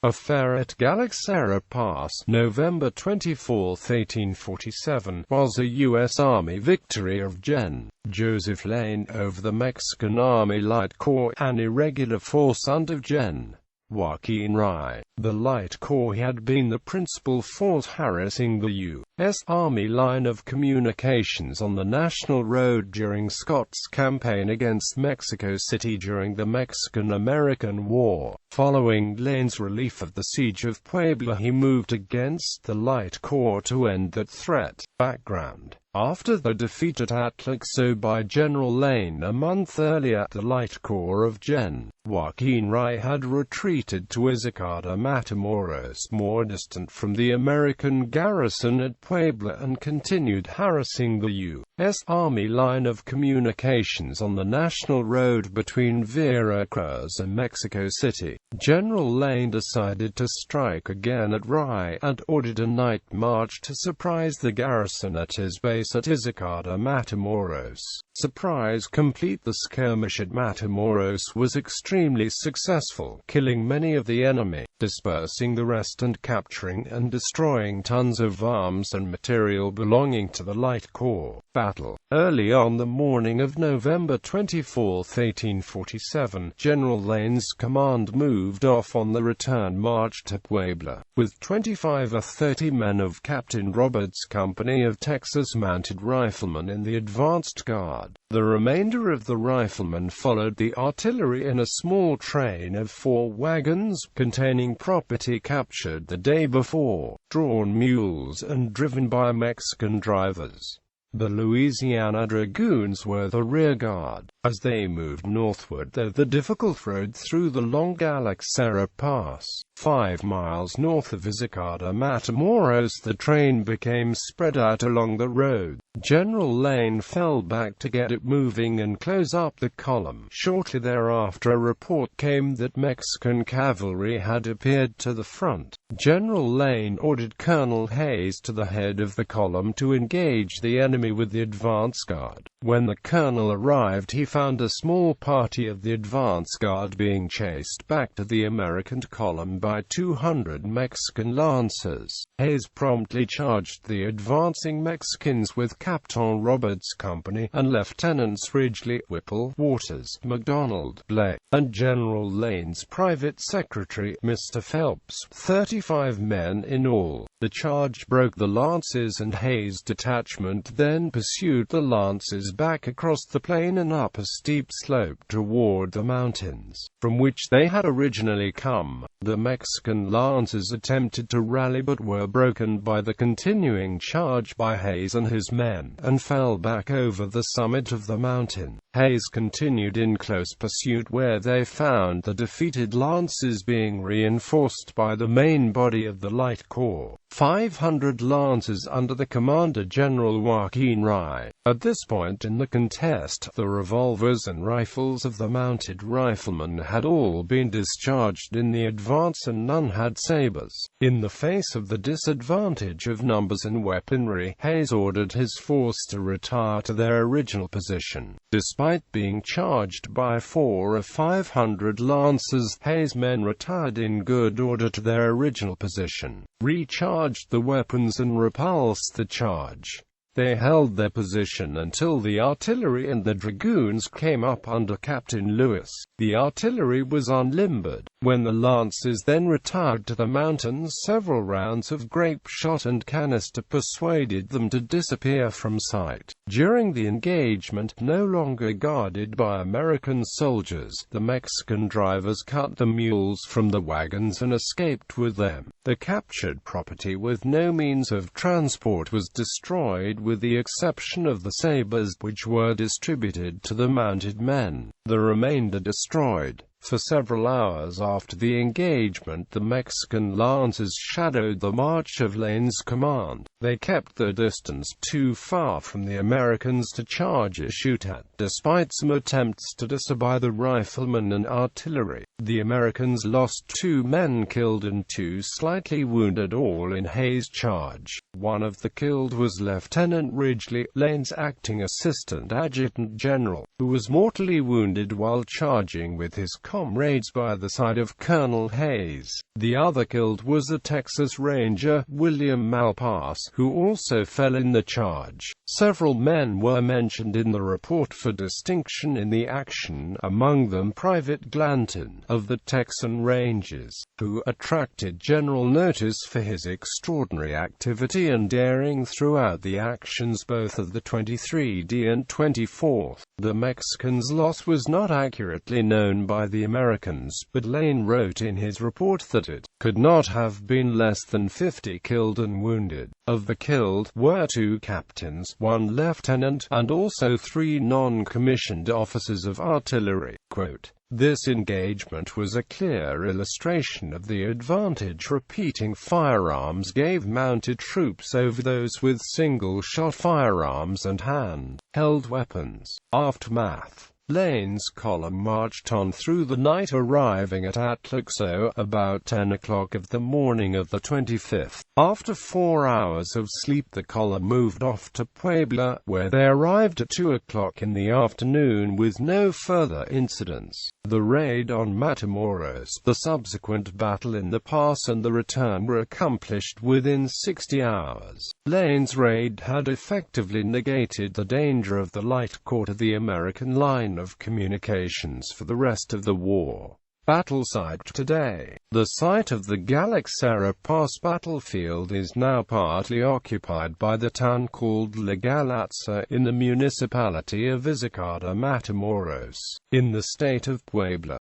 Affair at Galaxara Pass, November 24, 1847, was a U.S. Army victory of Gen.Joseph Lane over the Mexican Army Light Corps, an irregular force under Gen. Rye. The Light Corps had been the principal force harassing the U.S. Army line of communications on the National Road during Scott's campaign against Mexico City during the Mexican-American War. Following Lane's relief of the siege of Puebla, he moved against the Light Corps to end that threat. Background: after the defeat at Atlixco by General Lane a month earlier, the Light Corps of Gen. Rye had retreated to Izicada, Matamoros, more distant from the American garrison at Puebla, and continued harassing the U.S. Army line of communications on the National Road between Veracruz and Mexico City. General Lane decided to strike again at Rye, and ordered a night march to surprise the garrison at his base at Izicada, Matamoros. Surprise complete. The skirmish at Matamoros was extremely successful, killing many of the enemy, dispersing the rest and capturing and destroying tons of arms and material belonging to the Light Corps. Battle. Early on the morning of November 24, 1847, General Lane's command moved off on the return march to Puebla, with 25 or 30 men of Captain Roberts' company of Texas Mounted Riflemen in the advanced guard. The remainder of the riflemen followed the artillery in a small train of 4 wagons, containing property captured the day before, drawn mules and driven by Mexican drivers. The Louisiana Dragoons were the rear guard. As they moved northward the difficult road through the long Galaxara Pass, 5 miles north of Izicada, Matamoros, the train became spread out along the road. General Lane fell back to get it moving and close up the column. Shortly thereafter, a report came that Mexican cavalry had appeared to the front. General Lane ordered Colonel Hayes to the head of the column to engage the enemy with the advance guard. When the colonel arrived, he found a small party of the advance guard being chased back to the American column by 200 Mexican lancers. Hayes promptly charged the advancing Mexicans with Captain Roberts' company, and Lieutenants Ridgely, Whipple, Waters, McDonald, Blake, and General Lane's private secretary, Mr. Phelps, 35 men in all. The charge broke the lances, and Hayes' detachment then pursued the lances back across the plain and up a steep slope toward the mountains, from which they had originally come. The Mexican lancers attempted to rally but were broken by the continuing charge by Hayes and his men, and fell back over the summit of the mountain. Hayes continued in close pursuit, where they found the defeated lancers being reinforced by the main body of the Light Corps, 500 lancers under the commander General Joaquin Rye. At this point in the contest, the revolvers and rifles of the mounted riflemen had all been discharged in the advance, and none had sabers. In the face of the disadvantage of numbers and weaponry, Hayes ordered his force to retire to their original position. Despite being charged by 4 or 500 lancers, Hayes' men retired in good order to their original position, recharged the weapons and repulsed the charge. They held their position until the artillery and the dragoons came up under Captain Lewis. The artillery was unlimbered. When the lancers then retired to the mountains, several rounds of grape shot and canister persuaded them to disappear from sight. During the engagement, no longer guarded by American soldiers, the Mexican drivers cut the mules from the wagons and escaped with them. The captured property with no means of transport was destroyed, with the exception of the sabers, which were distributed to the mounted men. The remainder destroyed. For several hours after the engagement, the Mexican lancers shadowed the march of Lane's command. They kept their distance too far from the Americans to charge or shoot at, despite some attempts to disobey the riflemen and artillery. The Americans lost 2 men killed and 2 slightly wounded, all in Hayes' charge. One of the killed was Lieutenant Ridgely, Lane's acting assistant adjutant general, who was mortally wounded while charging with his comrades by the side of Colonel Hayes. The other killed was a Texas Ranger, William Malpass, who also fell in the charge. Several men were mentioned in the report for distinction in the action, among them Private Glanton, of the Texan Rangers, who attracted general notice for his extraordinary activity and daring throughout the actions both of the 23rd and 24th. The Mexicans' loss was not accurately known by the Americans, but Lane wrote in his report that it could not have been less than 50 killed and wounded. Of the killed were 2 captains, 1 lieutenant, and also 3 non-commissioned officers of artillery. Quote, "This engagement was a clear illustration of the advantage repeating firearms gave mounted troops over those with single-shot firearms and hand-held weapons." Aftermath. Lane's column marched on through the night, arriving at Atlaxo about 10 o'clock of the morning of the 25th. After 4 hours of sleep, the column moved off to Puebla, where they arrived at 2 o'clock in the afternoon with no further incidents. The raid on Matamoros, the subsequent battle in the pass, and the return were accomplished within 60 hours. Lane's raid had effectively negated the danger of the light court of the American line of communications for the rest of the war. Battle site today. The site of the Galaxara Pass battlefield is now partly occupied by the town called La Galaxara in the municipality of Izicada, Matamoros, in the state of Puebla.